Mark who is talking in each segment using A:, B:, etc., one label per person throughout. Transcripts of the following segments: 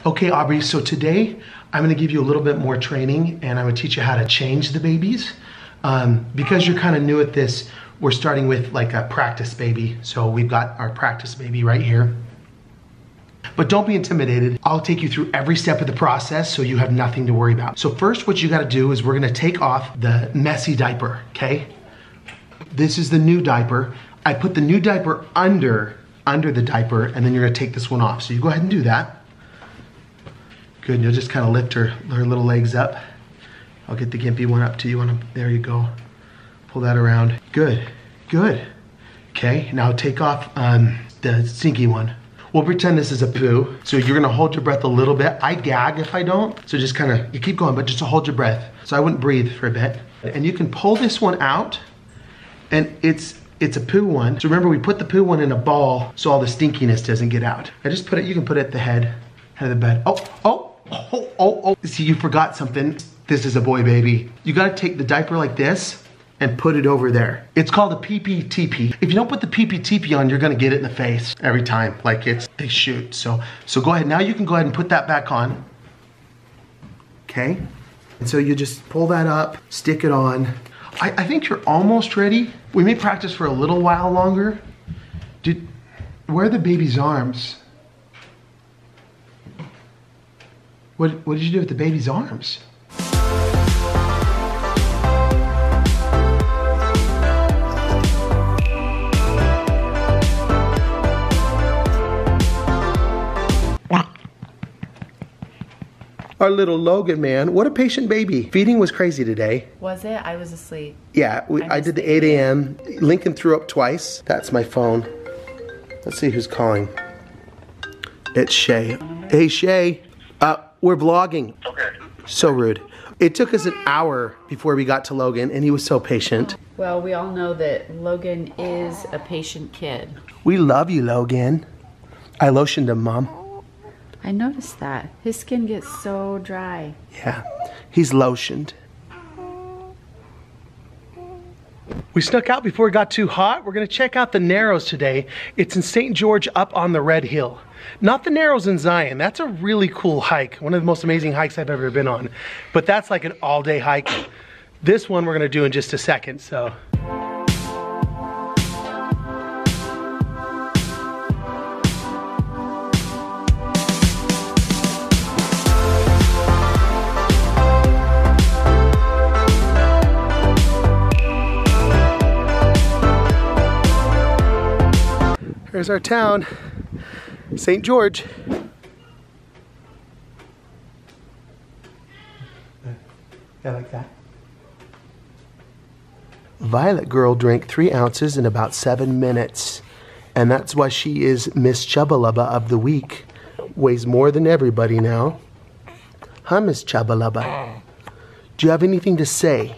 A: Okay, Aubrey, so today I'm gonna give you a little bit more training and I'm gonna teach you how to change the babies. Because you're kind of new at this, we're starting with like a practice baby. So we've got our practice baby right here. But don't be intimidated. I'll take you through every step of the process so you have nothing to worry about. So first what you gotta do is we're gonna take off the messy diaper, okay? This is the new diaper. I put the new diaper under the diaper, and then you're gonna take this one off. So you go ahead and do that. Good, and you'll just kind of lift her little legs up. I'll get the gimpy one up to you. There you go. Pull that around. Good, good. Okay, now take off the stinky one. We'll pretend this is a poo. So you're gonna hold your breath a little bit. I gag if I don't. So just kind of, you keep going, but just to hold your breath. So I wouldn't breathe for a bit. And you can pull this one out, and it's a poo one. So remember, we put the poo one in a ball so all the stinkiness doesn't get out. I just put it, you can put it at the head of the bed. Oh. See, you forgot something. This is a boy baby. You gotta take the diaper like this and put it over there. It's called a PPTP. If you don't put the PPTP on, you're gonna get it in the face every time. Like they shoot. So go ahead, now you can go ahead and put that back on. Okay, and so you just pull that up, stick it on. I think you're almost ready. We may practice for a little while longer. Where are the baby's arms? What did you do with the baby's arms? Our little Logan, man, what a patient baby. Feeding was crazy today.
B: Was it? I was asleep.
A: Yeah, I did the 8 a.m. Lincoln threw up twice. That's my phone. Let's see who's calling. It's Shay. Hey, Shay. We're vlogging.
C: Okay.
A: So rude. It took us an hour before we got to Logan, and he was so patient.
B: Well, we all know that Logan is a patient kid.
A: We love you, Logan. I lotioned him, Mom.
B: I noticed that. His skin gets so dry.
A: Yeah, he's lotioned. We snuck out before it got too hot. We're gonna check out the Narrows today. It's in St. George up on the Red Hill. Not the Narrows in Zion. That's a really cool hike. One of the most amazing hikes I've ever been on. But that's like an all-day hike. This one we're gonna do in just a second, so. Here's our town, St. George. Yeah, like that. Violet girl drank 3 ounces in about 7 minutes. And that's why she is Miss Chubba-Lubba of the week. Weighs more than everybody now. Huh, Miss Chubba-Lubba? Do you have anything to say?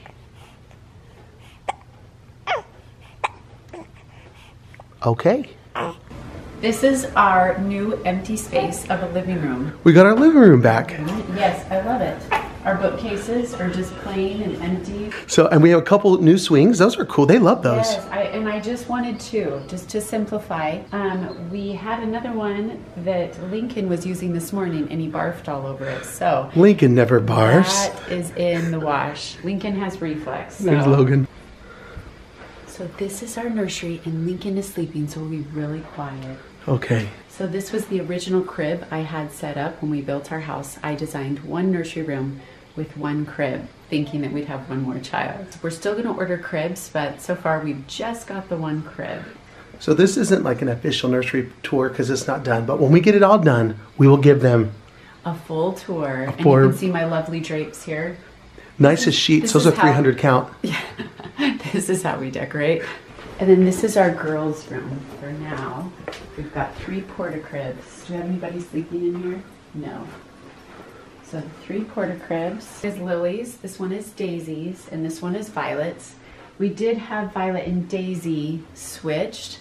A: Okay.
B: This is our new empty space of a living room.
A: We got our living room back.
B: Yes, I love it. Our bookcases are just plain and empty.
A: So, and we have a couple new swings. Those are cool. They love those.
B: Yes, I just wanted to, just to simplify. We had another one that Lincoln was using this morning and he barfed all over it. So
A: Lincoln never barfs.
B: That is in the wash. Lincoln has reflux. So.
A: There's Logan.
B: So this is our nursery and Lincoln is sleeping, so we'll be really quiet.
A: Okay.
B: So this was the original crib I had set up when we built our house. I designed one nursery room with 1 crib, thinking that we'd have 1 more child. We're still gonna order cribs, but so far we've just got the 1 crib.
A: So this isn't like an official nursery tour because it's not done, but when we get it all done, we will give them
B: a full tour. And you can see my lovely drapes here.
A: Nicest sheets, those are 300 count.
B: Yeah, this is how we decorate. And then this is our girls' room for now. We've got 3 porta cribs. Do you have anybody sleeping in here? No. So 3 porta cribs. This is Lily's, this one is Daisy's, and this one is Violet's. We did have Violet and Daisy switched,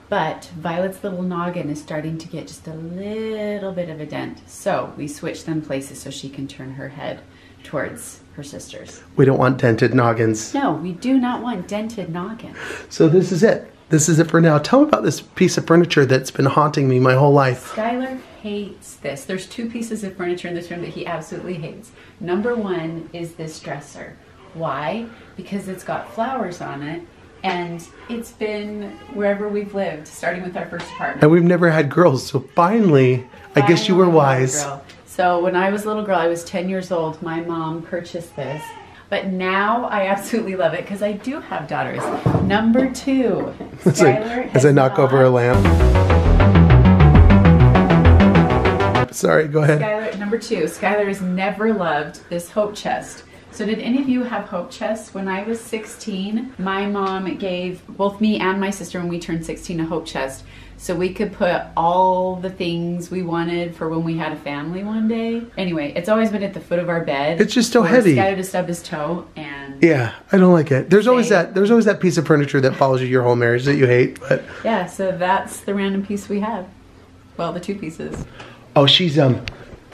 B: but Violet's little noggin is starting to get just a little bit of a dent. So we switched them places so she can turn her head towards her sisters.
A: We don't want dented noggins.
B: No, we do not want dented noggins.
A: So this is it. This is it for now. Tell me about this piece of furniture that's been haunting me my whole life.
B: Skylar hates this. There's 2 pieces of furniture in this room that he absolutely hates. Number 1 is this dresser. Why? Because it's got flowers on it, and it's been wherever we've lived, starting with our first apartment.
A: And we've never had girls, so finally, I guess you were wise.
B: So when I was a little girl, I was 10 years old, my mom purchased this. But now I absolutely love it because I do have daughters. Number 2, Skylar
A: as I knock over a lamp. Sorry, go ahead.
B: Skylar, number 2, Skylar has never loved this hope chest. So did any of you have hope chests? When I was 16, my mom gave both me and my sister when we turned 16 a hope chest. So we could put all the things we wanted for when we had a family one day. Anyway, it's always been at the foot of our bed.
A: It's just so heavy.
B: Skylar to stub his toe and...
A: Yeah, I don't like it. There's always that piece of furniture that follows you your whole marriage that you hate, but...
B: Yeah, so that's the random piece we have. Well, the 2 pieces.
A: Oh, she's got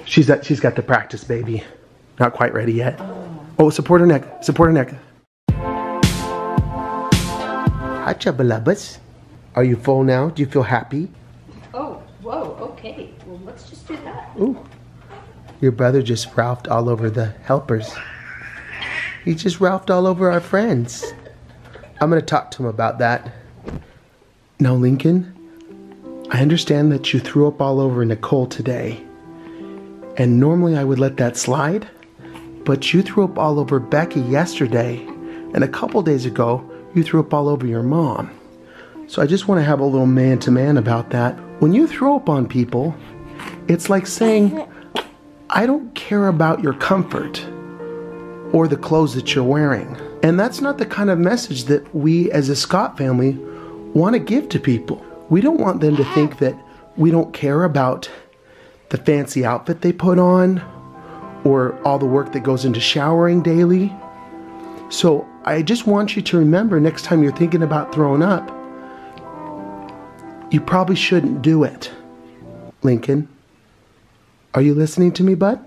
A: the practice baby. Not quite ready yet. Oh, support her neck. Support her neck. Hi, Chubba-lubbas. Are you full now? Do you feel happy?
B: Oh, whoa, okay. Well, let's just do that.
A: Ooh. Your brother just Ralphed all over the helpers. He just Ralphed all over our friends. I'm going to talk to him about that. Now, Lincoln, I understand that you threw up all over Nicole today. And normally I would let that slide. But you threw up all over Becky yesterday. And a couple days ago, you threw up all over your mom. So I just want to have a little man-to-man about that. When you throw up on people, it's like saying, I don't care about your comfort or the clothes that you're wearing. And that's not the kind of message that we as a Scott family want to give to people. We don't want them to think that we don't care about the fancy outfit they put on or all the work that goes into showering daily. So I just want you to remember next time you're thinking about throwing up, you probably shouldn't do it. Lincoln, are you listening to me, bud?